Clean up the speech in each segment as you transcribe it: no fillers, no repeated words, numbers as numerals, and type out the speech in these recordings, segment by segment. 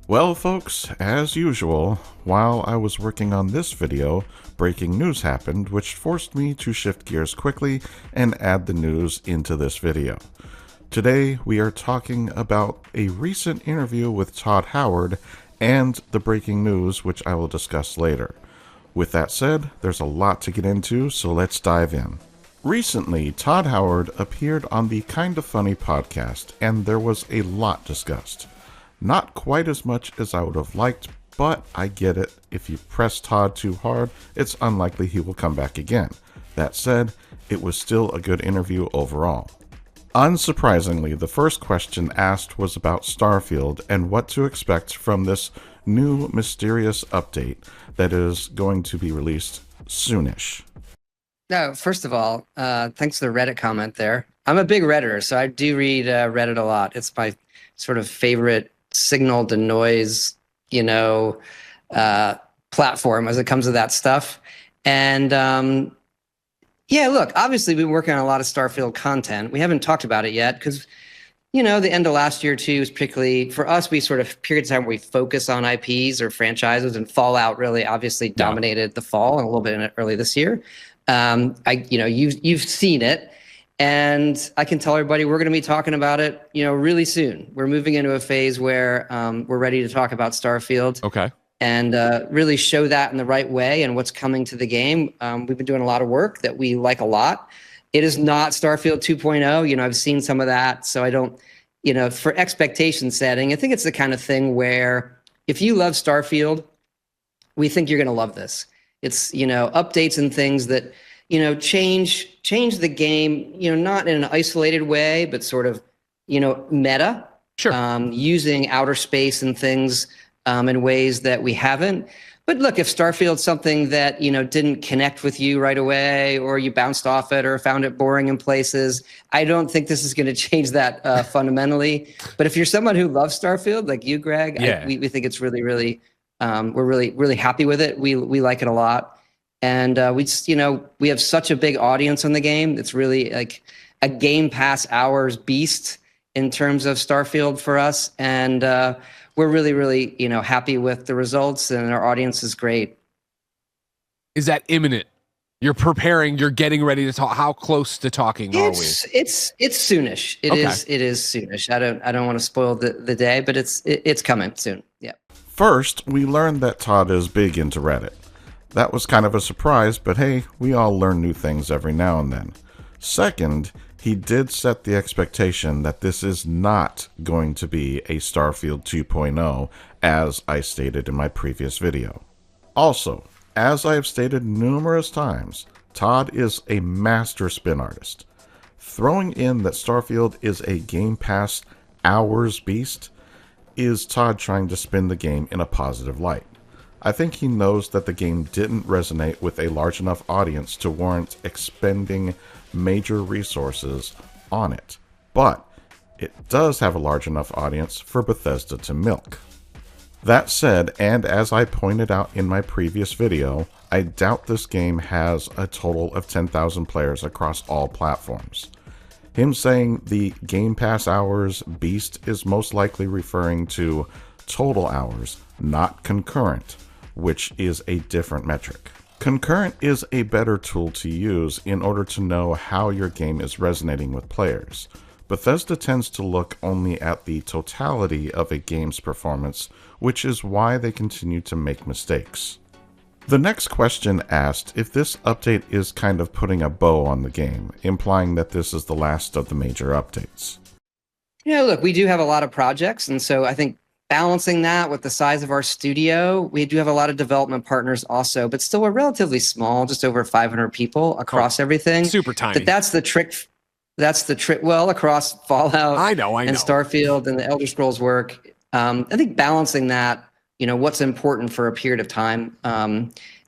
Well, folks, as usual, while I was working on this video, breaking news happened, which forced me to shift gears quickly and add the news into this video. Today, we are talking about a recent interview with Todd Howard and the breaking news, which I will discuss later. With that said, there's a lot to get into, so let's dive in. Recently, Todd Howard appeared on the Kinda Funny podcast, and there was a lot discussed. Not quite as much as I would have liked, but I get it. If you press Todd too hard, it's unlikely he will come back again. That said, it was still a good interview overall. Unsurprisingly, the first question asked was about Starfield and what to expect from this new mysterious update that is going to be released soonish. No, first of all, thanks for the Reddit comment there. I'm a big Redditor, so I do read Reddit a lot. It's my sort of favorite signal to noise, platform as it comes to that stuff. And yeah, look, obviously we've been working on a lot of Starfield content. We haven't talked about it yet because, the end of last year too is particularly for us. We sort of period of time where we focus on IPs or franchises, and Fallout really obviously dominated the fall and a little bit early this year. You've seen it. And I can tell everybody we're going to be talking about it, really soon. We're moving into a phase where we're ready to talk about Starfield. Okay. And really show that in the right way and what's coming to the game. We've been doing a lot of work that we like a lot. It is not Starfield 2.0. I've seen some of that. So I don't, for expectation setting, I think it's the kind of thing where if you love Starfield, we think you're going to love this. It's, updates and things that, change the game, not in an isolated way, but sort of, meta. Sure. Using outer space and things in ways that we haven't. But look, if Starfield's something that, didn't connect with you right away, or you bounced off it or found it boring in places, I don't think this is going to change that fundamentally. But if you're someone who loves Starfield, like you, Greg, we think it's really, really, we're really, really happy with it. We like it a lot. And we have such a big audience on the game. It's really like a Game Pass hours beast in terms of Starfield for us. And we're really, really, happy with the results, and our audience is great. Is that imminent? You're preparing, you're getting ready to talk. How close to talking are we? It's soonish. It is soonish. I don't want to spoil the day, but it's coming soon. Yeah. First, we learned that Todd is big into Reddit. That was kind of a surprise, but hey, we all learn new things every now and then. Second, he did set the expectation that this is not going to be a Starfield 2.0, as I stated in my previous video. Also, as I have stated numerous times, Todd is a master spin artist. Throwing in that Starfield is a Game Pass hours beast is Todd trying to spin the game in a positive light. I think he knows that the game didn't resonate with a large enough audience to warrant expending major resources on it, but it does have a large enough audience for Bethesda to milk. That said, and as I pointed out in my previous video, I doubt this game has a total of 10,000 players across all platforms. Him saying the Game Pass hours beast is most likely referring to total hours, not concurrent, which is a different metric. Concurrent is a better tool to use in order to know how your game is resonating with players. Bethesda tends to look only at the totality of a game's performance, which is why they continue to make mistakes. The next question asked if this update is kind of putting a bow on the game, implying that this is the last of the major updates. Look, we do have a lot of projects, and so I think balancing that with the size of our studio, we do have a lot of development partners also, but still we're relatively small, just over 500 people across everything. Super tiny. But that's the trick. That's the trick. Well, across Fallout I know. and Starfield and the Elder Scrolls work. I think balancing that, what's important for a period of time,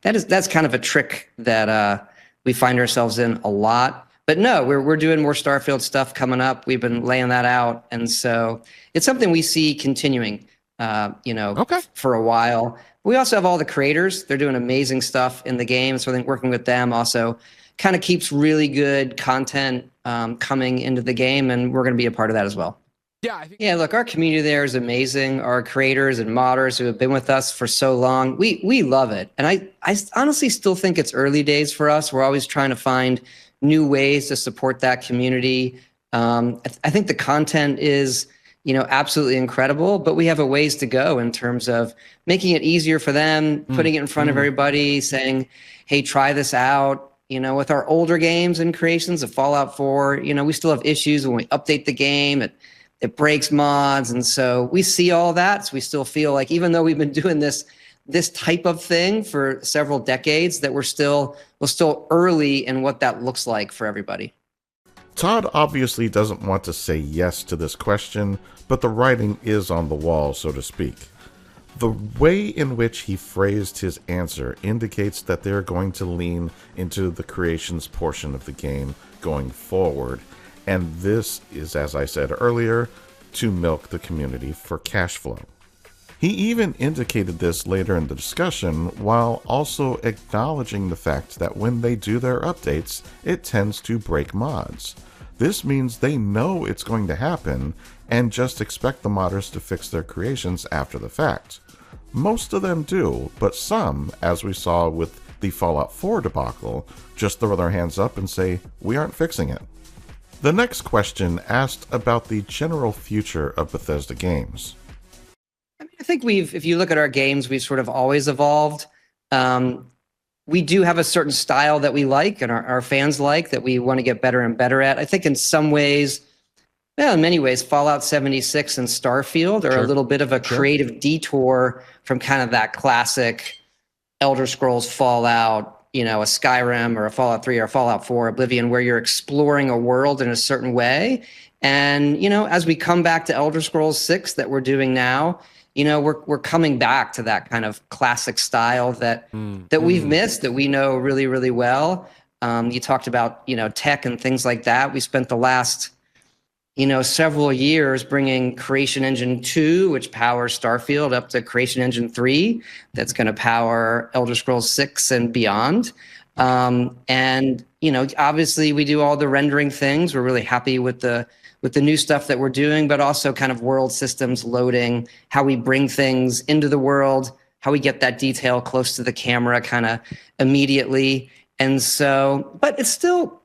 that's kind of a trick that we find ourselves in a lot. But no, we're doing more Starfield stuff coming up. We've been laying that out, and so it's something we see continuing, for a while. We also have all the creators; they're doing amazing stuff in the game. So I think working with them also kind of keeps really good content coming into the game, and we're going to be a part of that as well. Yeah, I think Yeah, look, our community there is amazing. Our creators and modders who have been with us for so long, we love it. And I honestly still think it's early days for us. We're always trying to find new ways to support that community. I think the content is, absolutely incredible, but we have a ways to go in terms of making it easier for them, putting it in front of everybody, saying, "Hey, try this out." With our older games and creations of Fallout 4, we still have issues when we update the game. It breaks mods, and so we see all that. So we still feel like, even though we've been doing this type of thing for several decades, that we're still early in what that looks like for everybody. Todd obviously doesn't want to say yes to this question, but the writing is on the wall, so to speak. The way in which he phrased his answer indicates that they're going to lean into the creations portion of the game going forward, and this is, as I said earlier, to milk the community for cash flow. He even indicated this later in the discussion, while also acknowledging the fact that when they do their updates, it tends to break mods. This means they know it's going to happen and just expect the modders to fix their creations after the fact. Most of them do, but some, as we saw with the Fallout 4 debacle, just throw their hands up and say, "We aren't fixing it." The next question asked about the general future of Bethesda games. I think if you look at our games, we've sort of always evolved. We do have a certain style that we like and our fans like, that we want to get better and better at. I think in some ways, well, in many ways, Fallout 76 and Starfield are a little bit of a creative detour from kind of that classic Elder Scrolls Fallout, a Skyrim or a Fallout 3 or a Fallout 4, Oblivion, where you're exploring a world in a certain way. And, as we come back to Elder Scrolls 6 that we're doing now, we're coming back to that kind of classic style that we've missed, that we know really, really well. You talked about, tech and things like that. We spent the last, several years bringing Creation Engine 2, which powers Starfield, up to Creation Engine 3, that's going to power Elder Scrolls 6 and beyond. And, obviously we do all the rendering things. We're really happy with the new stuff that we're doing, but also kind of world systems loading, how we bring things into the world, how we get that detail close to the camera kind of immediately. And so, but it's still,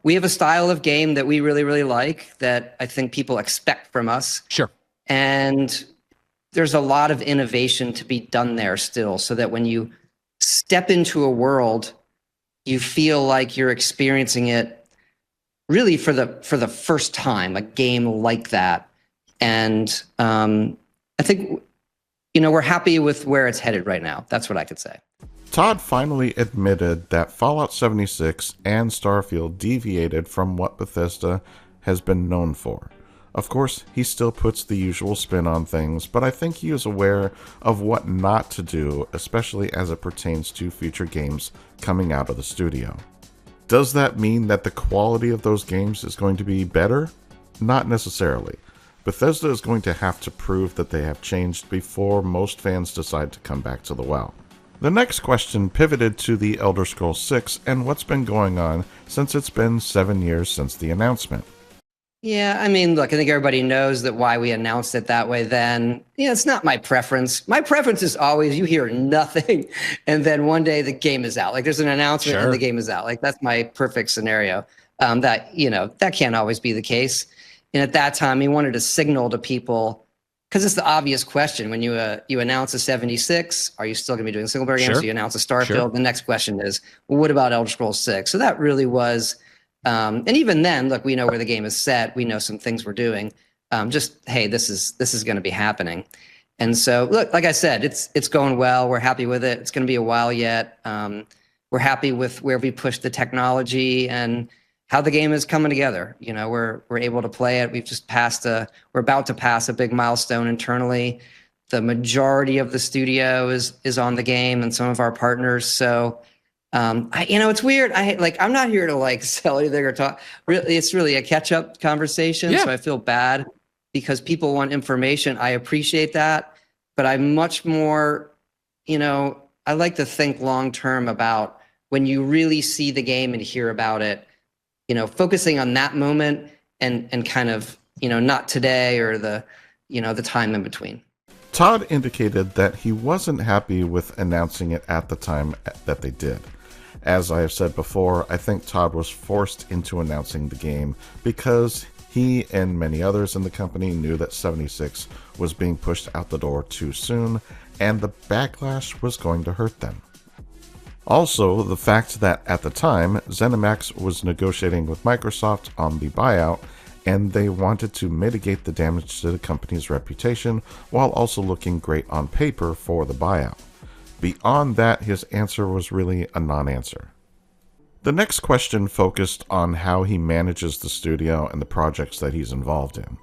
we have a style of game that we really, really like, that I think people expect from us. Sure. And there's a lot of innovation to be done there still, so that when you step into a world, you feel like you're experiencing it really for the first time, a game like that. And I think, we're happy with where it's headed right now. That's what I could say. Todd finally admitted that Fallout 76 and Starfield deviated from what Bethesda has been known for. Of course, he still puts the usual spin on things, but I think he is aware of what not to do, especially as it pertains to future games coming out of the studio. Does that mean that the quality of those games is going to be better? Not necessarily. Bethesda is going to have to prove that they have changed before most fans decide to come back to the well. The next question pivoted to the Elder Scrolls 6 and what's been going on since it's been 7 years since the announcement. Yeah, I mean, look, I think everybody knows that why we announced it that way then. It's not my preference. My preference is always you hear nothing, and then one day the game is out. Like, there's an announcement and the game is out. Like, that's my perfect scenario. That can't always be the case. And at that time, we wanted to signal to people, because it's the obvious question. When you announce a 76, are you still going to be doing single player games? So you announce a Starfield. The next question is, well, what about Elder Scrolls 6? So that really was... and even then, look, we know where the game is set. We know some things we're doing. Hey, this is going to be happening. And so, look, like I said, it's going well. We're happy with it. It's going to be a while yet. We're happy with where we pushed the technology and how the game is coming together. We're able to play it. We're about to pass a big milestone internally. The majority of the studio is on the game, and some of our partners. So. It's weird. I'm not here to sell anything or talk. Really, it's really a catch-up conversation. Yeah. So I feel bad because people want information. I appreciate that, but I'm much more, I like to think long-term about when you really see the game and hear about it, focusing on that moment and kind of, not today or the time in between. Todd indicated that he wasn't happy with announcing it at the time that they did. As I have said before, I think Todd was forced into announcing the game because he and many others in the company knew that 76 was being pushed out the door too soon, and the backlash was going to hurt them. Also, the fact that at the time, ZeniMax was negotiating with Microsoft on the buyout, and they wanted to mitigate the damage to the company's reputation while also looking great on paper for the buyout. Beyond that, his answer was really a non-answer. The next question focused on how he manages the studio and the projects that he's involved in.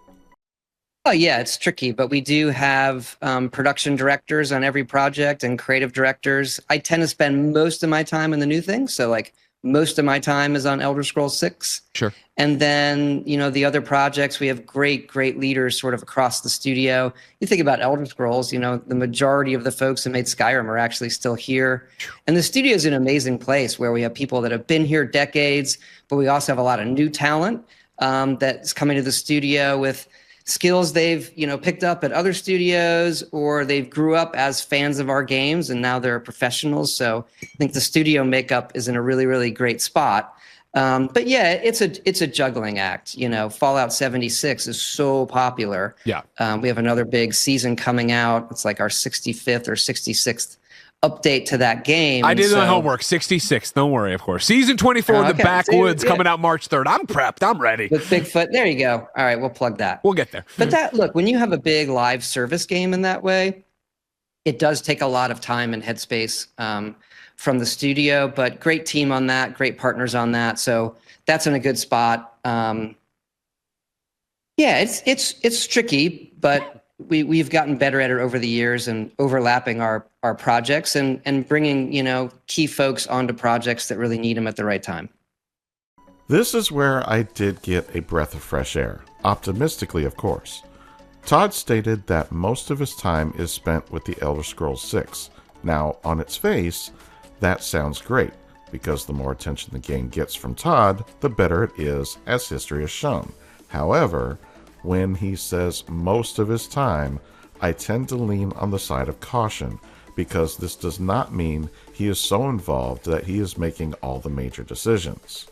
Oh, yeah, it's tricky, but we do have production directors on every project and creative directors. I tend to spend most of my time in the new things. So like most of my time is on Elder Scrolls 6. Sure. And then, the other projects, we have great leaders sort of across the studio. You think about Elder Scrolls, the majority of the folks who made Skyrim are actually still here. And the studio is an amazing place where we have people that have been here decades, but we also have a lot of new talent that's coming to the studio with skills they've picked up at other studios, or they've grew up as fans of our games and now they're professionals. So I think the studio makeup is in a really great spot. But yeah, it's a juggling act. Fallout 76 is so popular. Yeah. We have another big season coming out. It's like our 65th or 66th update to that game. I did my homework. 66. Don't worry, of course. Season 24 in the backwoods coming out March 3rd. I'm prepped. I'm ready. With Bigfoot. There you go. All right, we'll plug that. We'll get there. But look, when you have a big live service game in that way, it does take a lot of time and headspace from the studio, but great team on that, great partners on that. So that's in a good spot. Yeah, it's tricky, but we've gotten better at it over the years and overlapping our projects and bringing, key folks onto projects that really need them at the right time. This is where I did get a breath of fresh air, optimistically, of course. Todd stated that most of his time is spent with the Elder Scrolls 6. Now, on its face, that sounds great, because the more attention the game gets from Todd, the better it is, as history has shown. However, when he says most of his time, I tend to lean on the side of caution, because this does not mean he is so involved that he is making all the major decisions.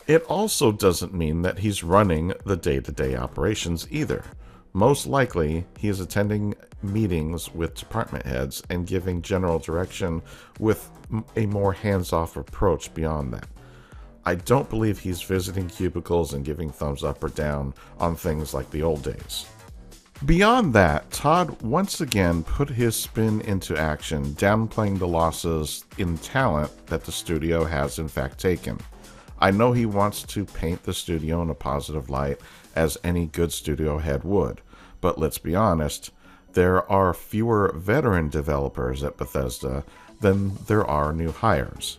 It also doesn't mean that he's running the day-to-day operations either. Most likely, he is attending meetings with department heads and giving general direction with a more hands-off approach beyond that. I don't believe he's visiting cubicles and giving thumbs up or down on things like the old days. Beyond that, Todd once again put his spin into action, downplaying the losses in talent that the studio has in fact taken. I know he wants to paint the studio in a positive light, as any good studio head would, but let's be honest, there are fewer veteran developers at Bethesda than there are new hires.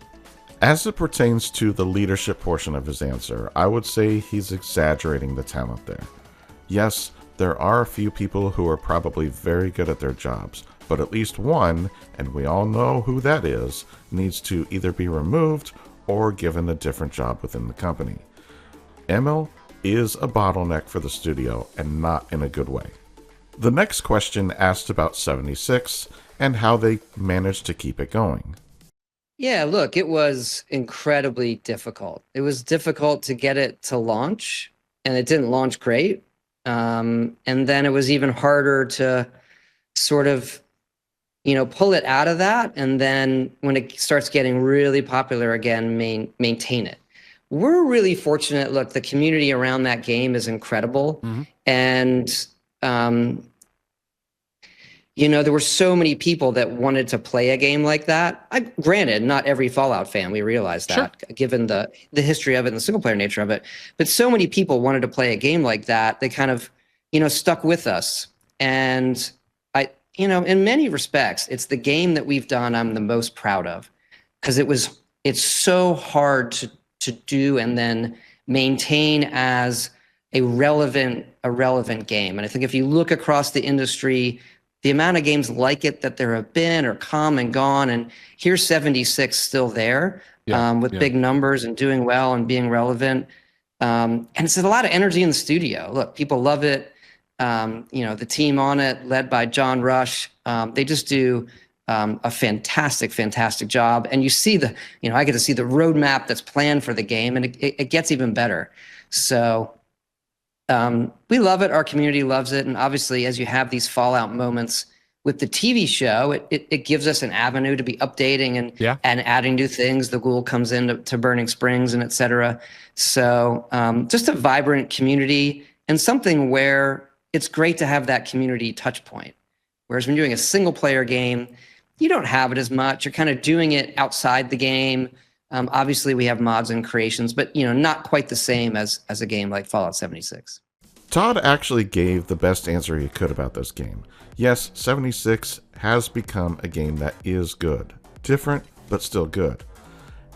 As it pertains to the leadership portion of his answer, I would say he's exaggerating the talent there. Yes, there are a few people who are probably very good at their jobs, but at least one, and we all know who that is, needs to either be removed or given a different job within the company. Emil is a bottleneck for the studio, and not in a good way. The next question asked about 76 and how they managed to keep it going. Yeah, look, it was incredibly difficult. It was difficult to get it to launch, and it didn't launch great. And then it was even harder to sort of, pull it out of that. And then when it starts getting really popular again, maintain it. We're really fortunate. Look, the community around that game is incredible. Mm-hmm. And, there were so many people that wanted to play a game like that. Granted, not every Fallout fan, we realize that, sure, given the history of it and the single player nature of it. But so many people wanted to play a game like that. They kind of, stuck with us. And in many respects, it's the game that we've done I'm the most proud of, because it's so hard to do and then maintain as a relevant game. And I think if you look across the industry, the amount of games like it that there have been or come and gone, and here's 76 still there, with big numbers and doing well and being relevant. And it's a lot of energy in the studio. Look, people love it. The team on it, led by John Rush, they just do a fantastic, fantastic job. And you see I get to see the roadmap that's planned for the game, and it gets even better. So we love it. Our community loves it. And obviously, as you have these Fallout moments with the TV show, it gives us an avenue to be updating and adding new things. The Ghoul comes into Burning Springs and et cetera. So just a vibrant community, and something where it's great to have that community touch point. Whereas when you're doing a single player game, you don't have it as much. You're kind of doing it outside the game. Obviously, we have mods and creations, but not quite the same as a game like Fallout 76. Todd actually gave the best answer he could about this game. Yes, 76 has become a game that is good. Different, but still good.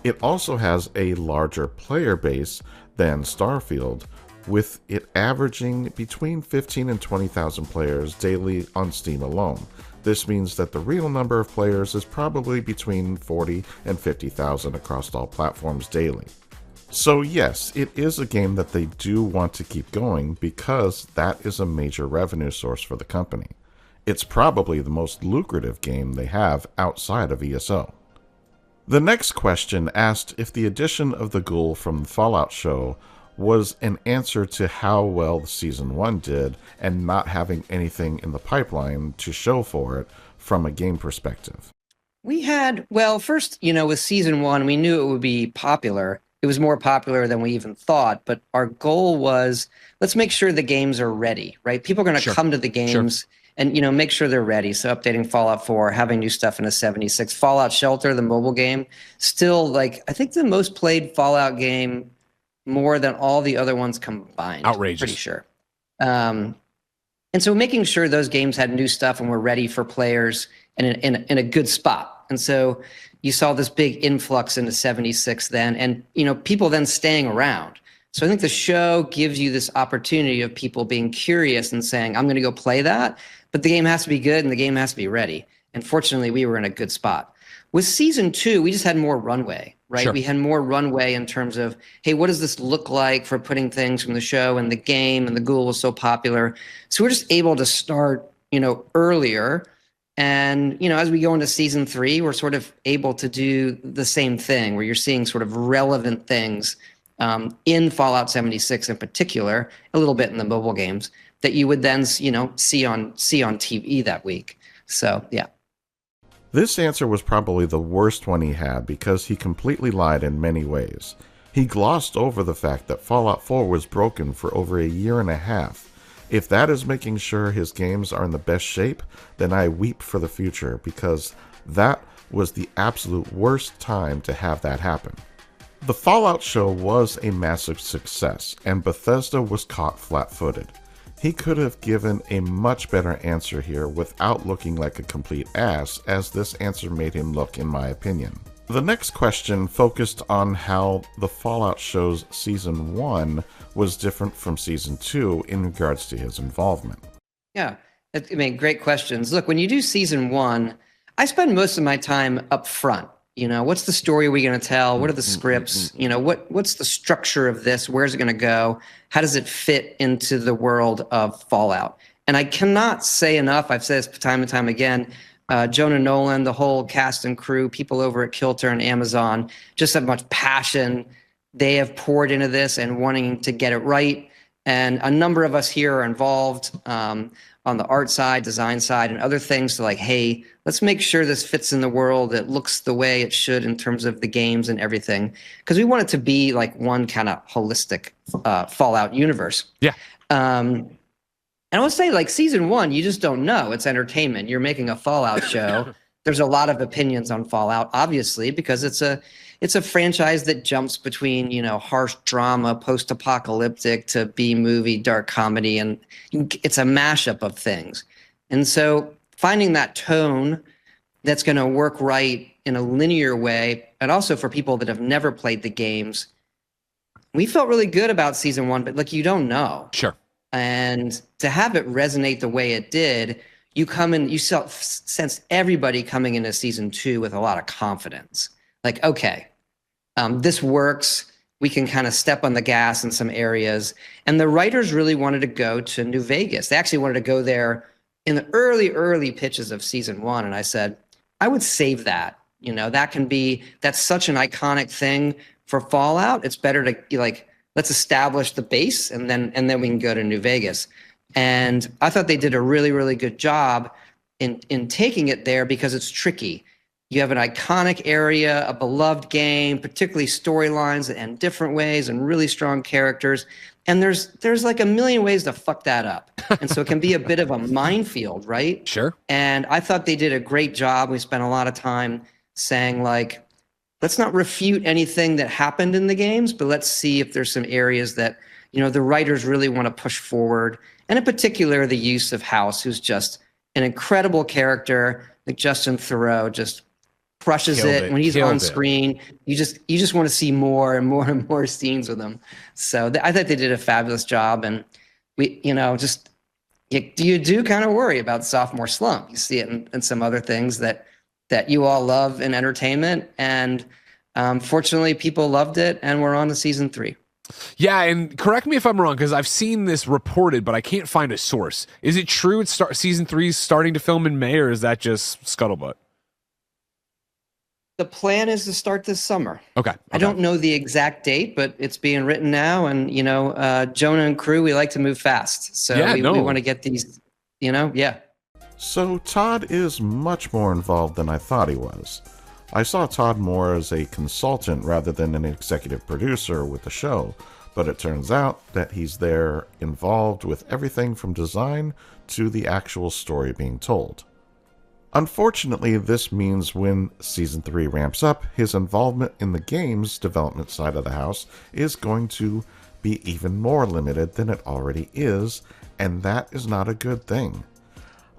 It also has a larger player base than Starfield, with it averaging between 15 and 20,000 players daily on Steam alone. This means that the real number of players is probably between 40 and 50,000 across all platforms daily. So yes, it is a game that they do want to keep going because that is a major revenue source for the company. It's probably the most lucrative game they have outside of ESO. The next question asked if the addition of the Ghoul from the Fallout show was an answer to how well Season 1 did and not having anything in the pipeline to show for it from a game perspective. We had, first, with Season 1, we knew it would be popular. It was more popular than we even thought, but our goal was, let's make sure the games are ready, right? People are going to come to the games and, make sure they're ready. So updating Fallout 4, having new stuff in a 76. Fallout Shelter, the mobile game, still, I think the most played Fallout game more than all the other ones combined. Outrageous. Pretty sure. And so making sure those games had new stuff and were ready for players and in a good spot. And so you saw this big influx into 76 then, and people then staying around. So I think the show gives you this opportunity of people being curious and saying, I'm going to go play that, but the game has to be good and the game has to be ready. And fortunately, we were in a good spot. With Season 2, we just had more runway, right? Sure. We had more runway in terms of, hey, what does this look like for putting things from the show and the game, and the Ghoul was so popular. So we're just able to start, earlier. And, as we go into Season 3, we're sort of able to do the same thing, where you're seeing sort of relevant things in Fallout 76 in particular, a little bit in the mobile games, that you would then, see on TV that week. So, yeah. This answer was probably the worst one he had because he completely lied in many ways. He glossed over the fact that Fallout 4 was broken for over a year and a half. If that is making sure his games are in the best shape, then I weep for the future because that was the absolute worst time to have that happen. The Fallout show was a massive success, and Bethesda was caught flat-footed. He could have given a much better answer here without looking like a complete ass, as this answer made him look, in my opinion. The next question focused on how the Fallout show's Season 1 was different from Season 2 in regards to his involvement. Yeah, great questions. Look, when you do Season 1, I spend most of my time up front. What's the story we're going to tell? What are the scripts? What's the structure of this? Where's it going to go? How does it fit into the world of Fallout? And I cannot say enough. I've said this time and time again. Jonah Nolan, the whole cast and crew, people over at Kilter and Amazon, just have much passion they have poured into this and wanting to get it right. And a number of us here are involved on the art side, design side, and other things to hey, let's make sure this fits in the world. It looks the way it should in terms of the games and everything. Because we want it to be one kind of holistic Fallout universe. Yeah. And I would say Season 1, you just don't know. It's entertainment. You're making a Fallout show. There's a lot of opinions on Fallout, obviously, because it's a franchise that jumps between, harsh drama, post-apocalyptic to B-movie, dark comedy, and it's a mashup of things. And so finding that tone that's going to work right in a linear way, and also for people that have never played the games, we felt really good about Season 1, but you don't know. Sure. And to have it resonate the way it did, you sense everybody coming into Season 2 with a lot of confidence. Okay, this works. we can kind of step on the gas in some areas. And the writers really wanted to go to New Vegas. They actually wanted to go there in the early pitches of season 1. And I said, I would save that. That's such an iconic thing for Fallout. It's better to like, let's establish the base and then we can go to New Vegas. And I thought they did a really, really good job in taking it there because it's tricky. You have an iconic area, a beloved game, particularly storylines that end different ways and really strong characters. And there's like a million ways to fuck that up. And so it can be a bit of a minefield, right? Sure. And I thought they did a great job. We spent a lot of time saying like, let's not refute anything that happened in the games, but let's see if there's some areas that, the writers really want to push forward. And in particular, the use of House, who's just an incredible character. Like Justin Theroux just crushes it when he's on screen. You just want to see more and more and more scenes with him. So I thought they did a fabulous job. And we, you do kind of worry about sophomore slump. You see it in some other things that you all love in entertainment. And fortunately, people loved it, and we're on to season 3. Yeah, and correct me if I'm wrong, because I've seen this reported, but I can't find a source. Is it true season 3 is starting to film in May, or is that just scuttlebutt? The plan is to start this summer. Okay. I don't know the exact date, but it's being written now. And, Jonah and crew, we like to move fast. So we want to get these, yeah. So Todd is much more involved than I thought he was. I saw Todd more as a consultant rather than an executive producer with the show, but it turns out that he's there involved with everything from design to the actual story being told. Unfortunately, this means when Season 3 ramps up, his involvement in the game's development side of the house is going to be even more limited than it already is, and that is not a good thing.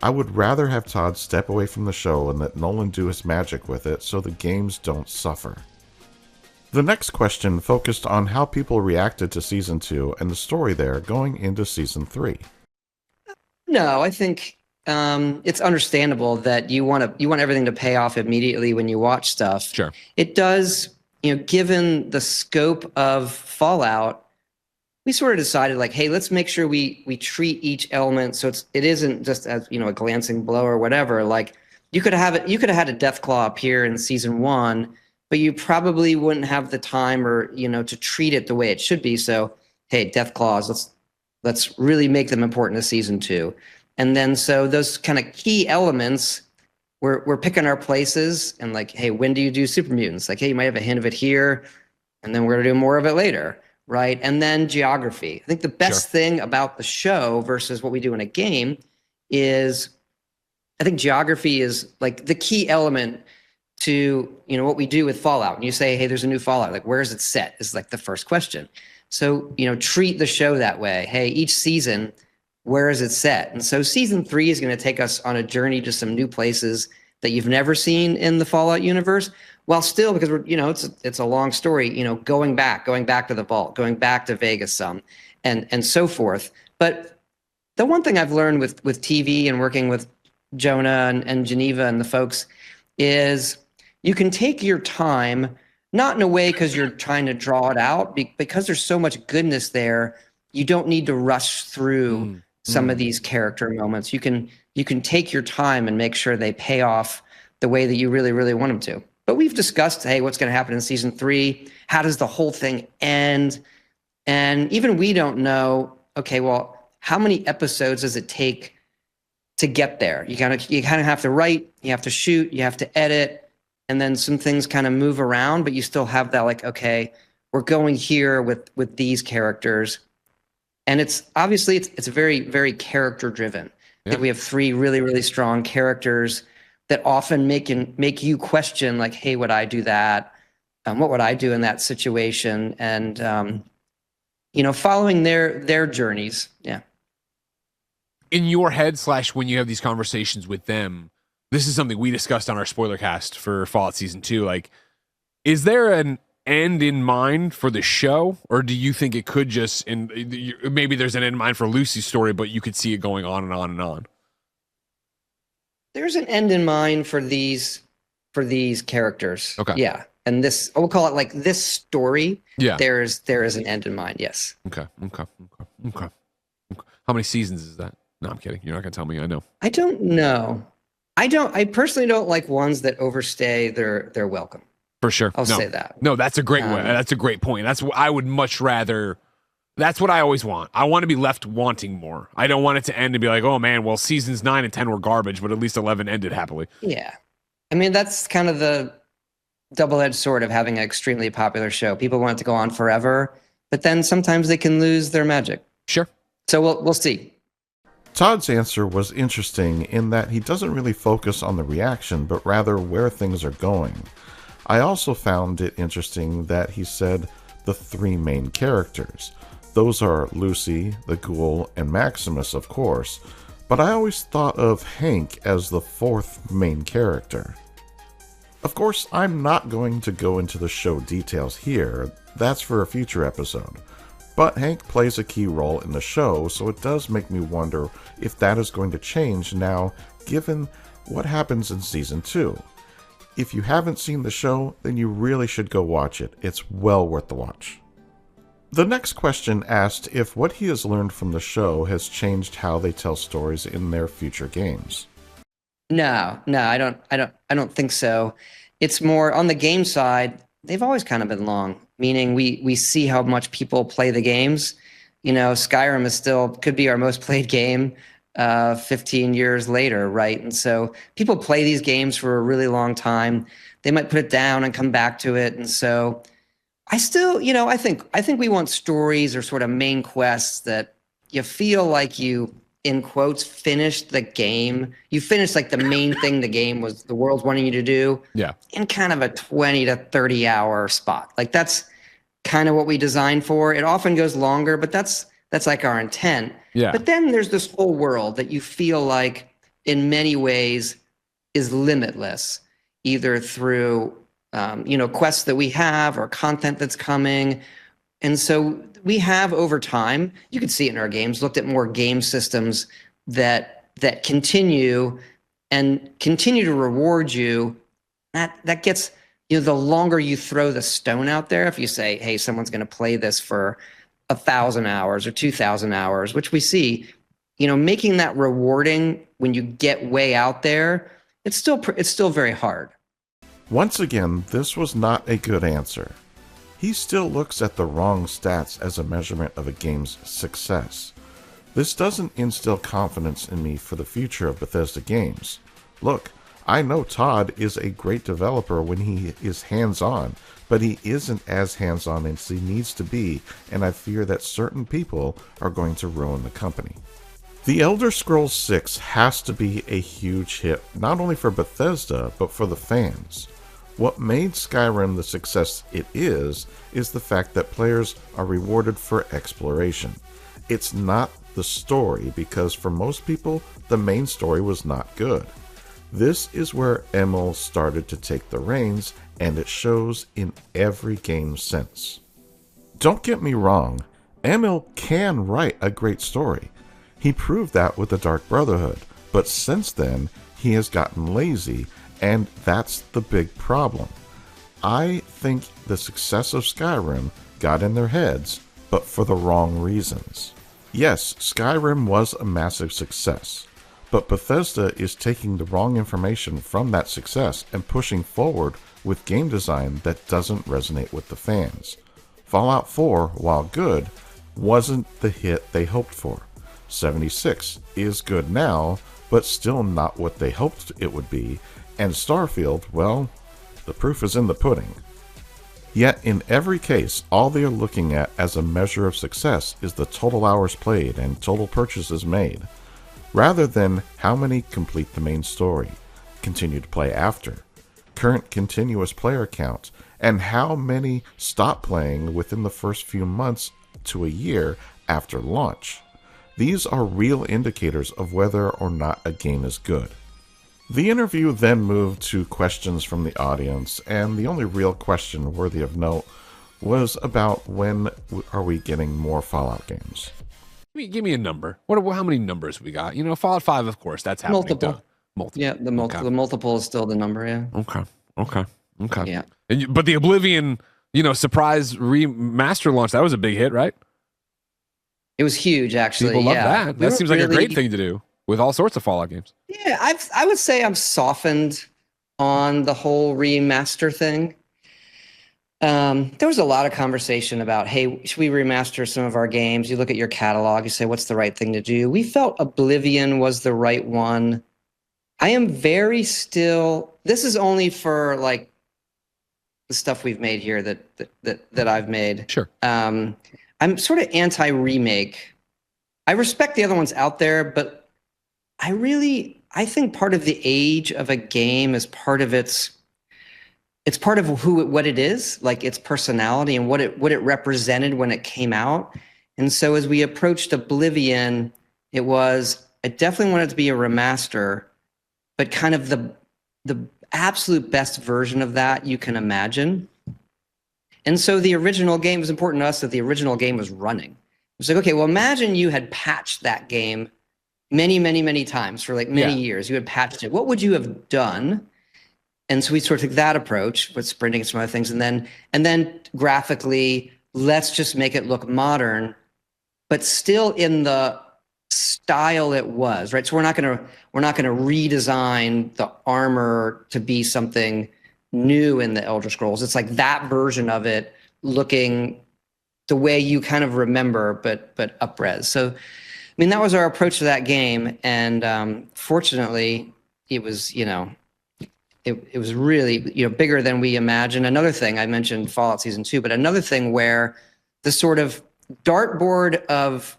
I would rather have Todd step away from the show and let Nolan do his magic with it so the games don't suffer. The next question focused on how people reacted to Season 2 and the story there going into Season 3. No, I think it's understandable that you want everything to pay off immediately when you watch stuff. Sure. It does, given the scope of Fallout, we sort of decided like, hey, let's make sure we treat each element so it isn't just as, a glancing blow or whatever. Like you could have had a Deathclaw appear in season 1, but you probably wouldn't have the time or, to treat it the way it should be. So, hey, Deathclaws, let's really make them important to season 2. And then so those kind of key elements, we're picking our places and like, hey, when do you do super mutants? Like, hey, you might have a hint of it here, and then we're gonna do more of it later. Right. And then geography. I think the best thing about the show versus what we do in a game is I think geography is like the key element to, what we do with Fallout. And you say, hey, there's a new Fallout. Like, where is it set? Is like the first question. So, treat the show that way. Hey, each season, where is it set? And so season 3 is going to take us on a journey to some new places that you've never seen in the Fallout universe. While still, because we're, it's a long story, going back to the vault, going back to Vegas some, and so forth. But the one thing I've learned with TV and working with Jonah and Geneva and the folks is you can take your time, not in a way because you're trying to draw it out, because there's so much goodness there. You don't need to rush through some of these character moments. You can take your time and make sure they pay off the way that you really, really want them to. But we've discussed, hey, what's going to happen in season 3? How does the whole thing end? And even we don't know, okay, well, how many episodes does it take to get there? You kind of have to write, you have to shoot, you have to edit, and then some things kind of move around, but you still have that like, okay, we're going here with these characters. And it's obviously it's very, very character driven. I think we have 3 really, really strong characters that often make you question like, hey, would I do that? What would I do in that situation? And following their journeys. Yeah. In your head / when you have these conversations with them, this is something we discussed on our spoiler cast for Fallout Season 2. Like, is there an end in mind for the show, or do you think it could just maybe there's an end in mind for Lucy's story, but you could see it going on and on and on? There's an end in mind for these characters. Okay. Yeah. and this, we'll call it like this story. Yeah. There is an end in mind. Yes. Okay. How many seasons is that? No, I'm kidding. You're not gonna tell me. I know. I don't know. I personally don't like ones that overstay their welcome. For sure. I'll say that. No, that's a great one. That's a great point. That's what I would much rather. That's what I always want. I want to be left wanting more. I don't want it to end and be like, oh man, well, seasons 9 and 10 were garbage, but at least 11 ended happily. Yeah. I mean, that's kind of the double-edged sword of having an extremely popular show. People want it to go on forever, but then sometimes they can lose their magic. Sure. So we'll see. Todd's answer was interesting in that he doesn't really focus on the reaction, but rather where things are going. I also found it interesting that he said the 3 main characters. Those are Lucy, the Ghoul, and Maximus, of course, but I always thought of Hank as the 4th main character. Of course, I'm not going to go into the show details here, that's for a future episode. But Hank plays a key role in the show, so it does make me wonder if that is going to change now, given what happens in Season 2. If you haven't seen the show, then you really should go watch it. It's well worth the watch. The next question asked if what he has learned from the show has changed how they tell stories in their future games. No, I don't think so. It's more on the game side. They've always kind of been long, meaning we see how much people play the games. You know, Skyrim is still could be our most played game 15 years later, right? And so people play these games for a really long time. They might put it down and come back to it. And so I still, I think we want stories or sort of main quests that you feel like you, in quotes, finished the game. You finished like the main thing the game was the world's wanting you to do. Yeah. In kind of a 20 to 30 hour spot. Like that's kind of what we designed for. It often goes longer, but that's like our intent. Yeah. But then there's this whole world that you feel like in many ways is limitless, either through quests that we have or content that's coming. And so we have over time, you can see it in our games, looked at more game systems that continue to reward you. That gets, the longer you throw the stone out there, if you say, hey, someone's going to play this for 1,000 hours or 2,000 hours, which we see, making that rewarding when you get way out there, it's still very hard. Once again, this was not a good answer. He still looks at the wrong stats as a measurement of a game's success. This doesn't instill confidence in me for the future of Bethesda games. Look, I know Todd is a great developer when he is hands-on, but he isn't as hands-on as he needs to be, and I fear that certain people are going to ruin the company. The Elder Scrolls 6 has to be a huge hit, not only for Bethesda, but for the fans. What made Skyrim the success it is the fact that players are rewarded for exploration. It's not the story, because for most people, the main story was not good. This is where Emil started to take the reins, and it shows in every game since. Don't get me wrong, Emil can write a great story. He proved that with the Dark Brotherhood, but since then, he has gotten lazy, and that's the big problem. I think the success of Skyrim got in their heads, but for the wrong reasons. Yes, Skyrim was a massive success, but Bethesda is taking the wrong information from that success and pushing forward with game design that doesn't resonate with the fans. Fallout 4, while good, wasn't the hit they hoped for. 76 is good now, but still not what they hoped it would be, and Starfield, well, the proof is in the pudding. Yet in every case, all they are looking at as a measure of success is the total hours played and total purchases made, rather than how many complete the main story, continue to play after, current continuous player count, and how many stop playing within the first few months to a year after launch. These are real indicators of whether or not a game is good. The interview then moved to questions from the audience, and the only real question worthy of note was about when are we getting more Fallout games. Give me a number. How many numbers we got? Fallout 5, of course, that's happening. Multiple. Yeah, the multiple is still the number, yeah. Okay. Okay. Yeah. But the Oblivion, surprise remaster launch, that was a big hit, right? It was huge, actually. People love yeah. that. That seems like a great thing to do with all sorts of Fallout games. Yeah, I would say I'm softened on the whole remaster thing. There was a lot of conversation about, hey, should we remaster some of our games? You look at your catalog, you say, what's the right thing to do? We felt Oblivion was the right one. I am this is only for like the stuff we've made here that I've made. Sure. I'm sort of anti-remake. I respect the other ones out there, but I think part of the age of a game is part of it's part of what it is, like its personality and what it represented when it came out. And so as we approached Oblivion, I definitely wanted it to be a remaster, but kind of the absolute best version of that you can imagine. And so the original game, was important to us that the original game was running. It was like, okay, well, imagine you had patched that game many, many, many times for like many years. You had patched it. What would you have done? And so we sort of took that approach with sprinting and some other things. And then graphically, let's just make it look modern, but still in the style it was, right? So we're not going to redesign the armor to be something new in the Elder Scrolls. It's like that version of it looking the way you kind of remember, but up-res. So, I mean, that was our approach to that game. And fortunately, it was, it was really, bigger than we imagined. Another thing, I mentioned Fallout Season 2, but another thing where the sort of dartboard of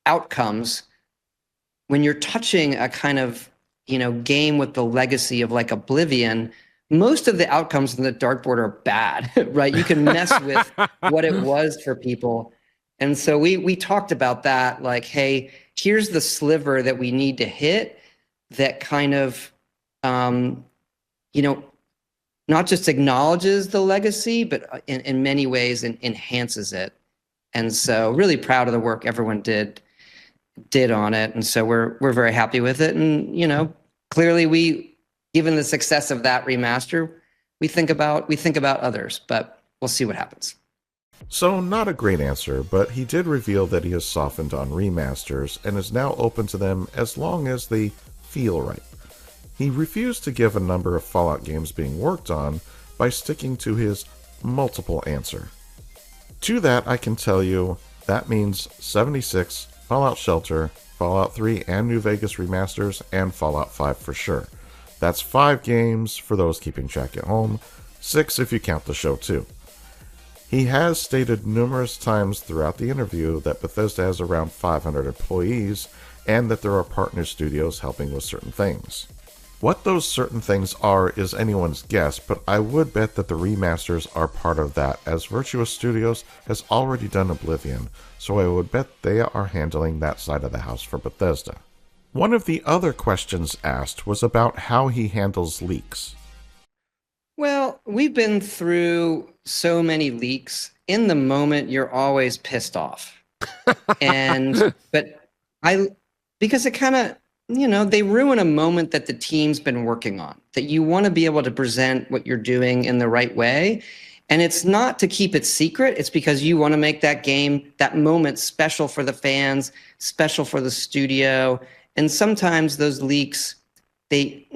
outcomes, when you're touching a kind of, game with the legacy of like Oblivion, most of the outcomes in the dartboard are bad, right? You can mess with what it was for people. And so we talked about that, like, hey, here's the sliver that we need to hit that kind of, not just acknowledges the legacy, but in many ways enhances it. And so really proud of the work everyone did on it. And so we're very happy with it. And, clearly given the success of that remaster, we think about others, but we'll see what happens. So, not a great answer, but he did reveal that he has softened on remasters and is now open to them as long as they feel right. He refused to give a number of Fallout games being worked on by sticking to his multiple answer. To that, I can tell you that means 76, Fallout Shelter, Fallout 3 and New Vegas remasters, and Fallout 5 for sure. That's 5 games for those keeping track at home, 6 if you count the show too. He has stated numerous times throughout the interview that Bethesda has around 500 employees and that there are partner studios helping with certain things. What those certain things are is anyone's guess, but I would bet that the remasters are part of that, as Virtua Studios has already done Oblivion, so I would bet they are handling that side of the house for Bethesda. One of the other questions asked was about how he handles leaks. Well, we've been through so many leaks. In the moment, you're always pissed off. Because it kind of, they ruin a moment that the team's been working on, that you want to be able to present what you're doing in the right way. And it's not to keep it secret. It's because you want to make that game, that moment special for the fans, special for the studio. And sometimes those leaks, they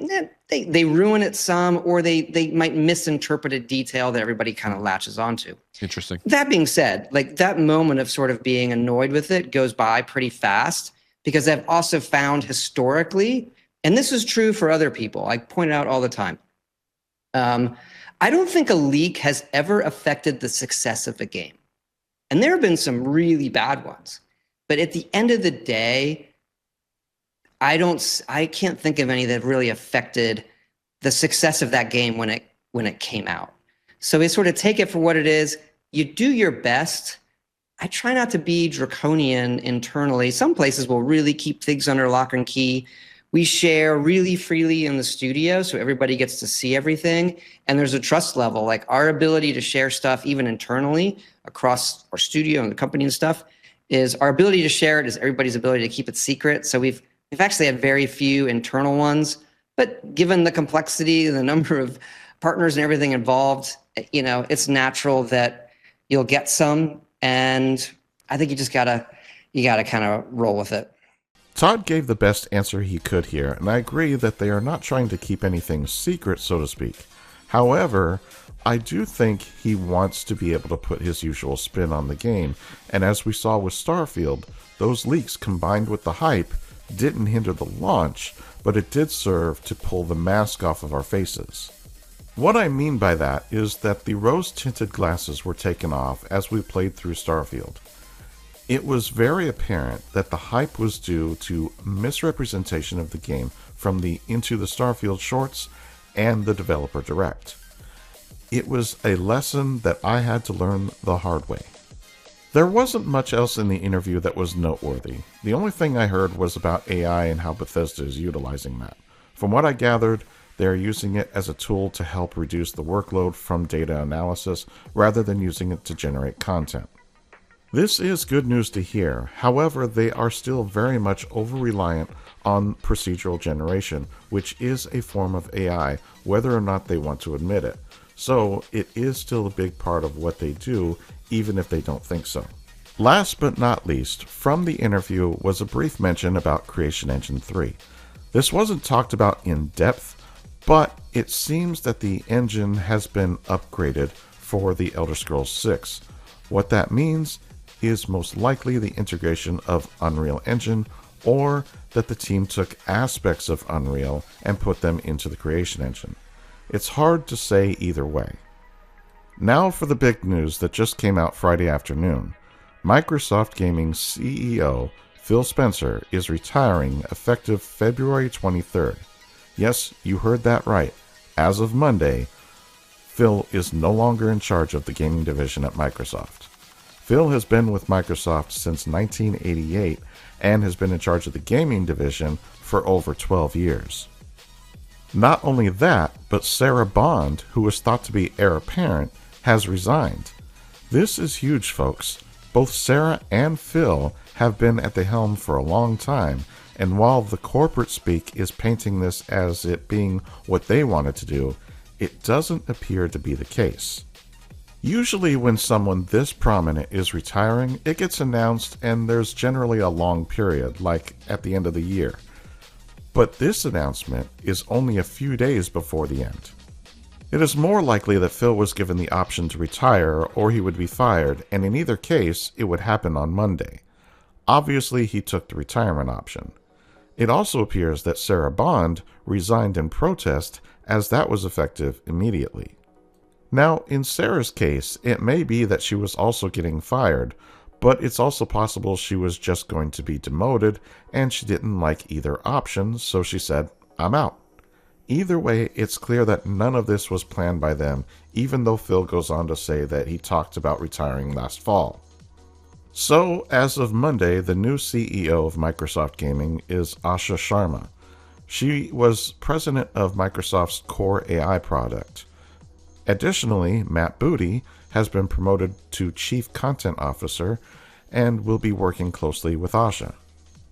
ruin it some, or they might misinterpret a detail that everybody kind of latches onto. Interesting. That being said, like that moment of sort of being annoyed with it goes by pretty fast, because I've also found historically, and this is true for other people, I point it out all the time, I don't think a leak has ever affected the success of a game. And there have been some really bad ones. But at the end of the day, I can't think of any that really affected the success of that game when it came out. So we sort of take it for what it is. You do your best. I try not to be draconian internally. Some places will really keep things under lock and key. We share really freely in the studio, so everybody gets to see everything. And there's a trust level, like our ability to share stuff, even internally across our studio and the company and stuff, is our ability to share it is everybody's ability to keep it secret. So we've actually had very few internal ones, but given the complexity and the number partners and everything involved, it's natural that you'll get some, and I think you gotta kind of roll with it. Todd gave the best answer he could here, and I agree that they are not trying to keep anything secret, so to speak. However, I do think he wants to be able to put his usual spin on the game, and as we saw with Starfield, those leaks combined with the hype didn't hinder the launch, but it did serve to pull the mask off of our faces. What I mean by that is that the rose-tinted glasses were taken off as we played through Starfield. It was very apparent that the hype was due to misrepresentation of the game from the Into the Starfield shorts and the developer direct. It was a lesson that I had to learn the hard way. There wasn't much else in the interview that was noteworthy. The only thing I heard was about AI and how Bethesda is utilizing that. From what I gathered, they are using it as a tool to help reduce the workload from data analysis rather than using it to generate content. This is good news to hear. However, they are still very much over-reliant on procedural generation, which is a form of AI, whether or not they want to admit it. So it is still a big part of what they do, even if they don't think so. Last but not least, from the interview was a brief mention about Creation Engine 3. This wasn't talked about in depth, but it seems that the engine has been upgraded for the Elder Scrolls 6. What that means is most likely the integration of Unreal Engine, or that the team took aspects of Unreal and put them into the Creation Engine. It's hard to say either way. Now for the big news that just came out Friday afternoon. Microsoft Gaming CEO Phil Spencer is retiring effective February 23rd. Yes, you heard that right. As of Monday, Phil is no longer in charge of the gaming division at Microsoft. Phil has been with Microsoft since 1988 and has been in charge of the gaming division for over 12 years. Not only that, but Sarah Bond, who was thought to be heir apparent, has resigned. This is huge, folks. Both Sarah and Phil have been at the helm for a long time, and while the corporate speak is painting this as it being what they wanted to do, it doesn't appear to be the case. Usually when someone this prominent is retiring, it gets announced and there's generally a long period, like at the end of the year. But this announcement is only a few days before the end. It is more likely that Phil was given the option to retire or he would be fired, and in either case, it would happen on Monday. Obviously, he took the retirement option. It also appears that Sarah Bond resigned in protest, as that was effective immediately. Now, in Sarah's case, it may be that she was also getting fired, but it's also possible she was just going to be demoted and she didn't like either option, so she said, "I'm out." Either way, it's clear that none of this was planned by them, even though Phil goes on to say that he talked about retiring last fall. So, as of Monday, the new CEO of Microsoft Gaming is Asha Sharma. She was president of Microsoft's Core AI product. Additionally, Matt Booty has been promoted to Chief Content Officer and will be working closely with Asha.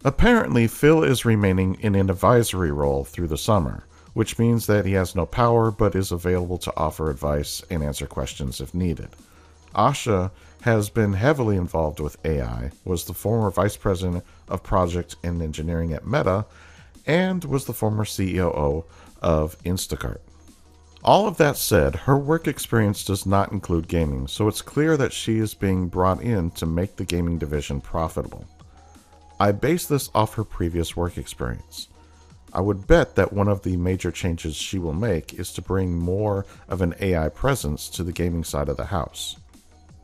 Apparently, Phil is remaining in an advisory role through the summer, which means that he has no power but is available to offer advice and answer questions if needed. Asha has been heavily involved with AI, was the former Vice President of Project and Engineering at Meta, and was the former COO of Instacart. All of that said, her work experience does not include gaming, so it's clear that she is being brought in to make the gaming division profitable. I base this off her previous work experience. I would bet that one of the major changes she will make is to bring more of an AI presence to the gaming side of the house.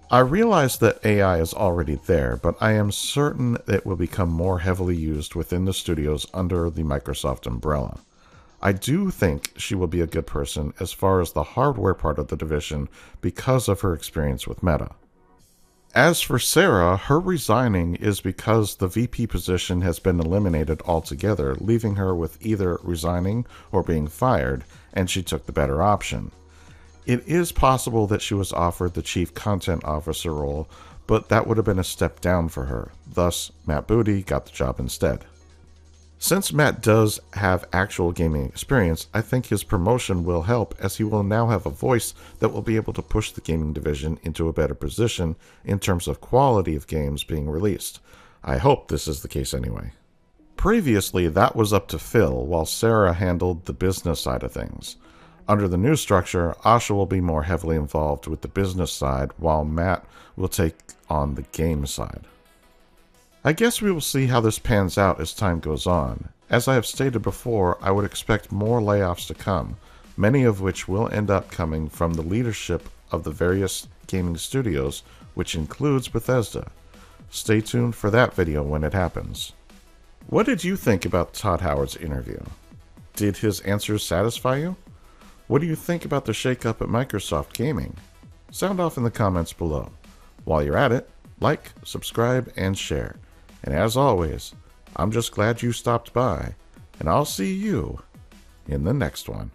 I realize that AI is already there, but I am certain it will become more heavily used within the studios under the Microsoft umbrella. I do think she will be a good person as far as the hardware part of the division because of her experience with Meta. As for Sarah, her resigning is because the VP position has been eliminated altogether, leaving her with either resigning or being fired, and she took the better option. It is possible that she was offered the Chief Content Officer role, but that would have been a step down for her. Thus, Matt Booty got the job instead. Since Matt does have actual gaming experience, I think his promotion will help, as he will now have a voice that will be able to push the gaming division into a better position in terms of quality of games being released. I hope this is the case anyway. Previously, that was up to Phil, while Sarah handled the business side of things. Under the new structure, Asha will be more heavily involved with the business side, while Matt will take on the game side. I guess we will see how this pans out as time goes on. As I have stated before, I would expect more layoffs to come, many of which will end up coming from the leadership of the various gaming studios, which includes Bethesda. Stay tuned for that video when it happens. What did you think about Todd Howard's interview? Did his answers satisfy you? What do you think about the shakeup at Microsoft Gaming? Sound off in the comments below. While you're at it, like, subscribe, and share. And as always, I'm just glad you stopped by, and I'll see you in the next one.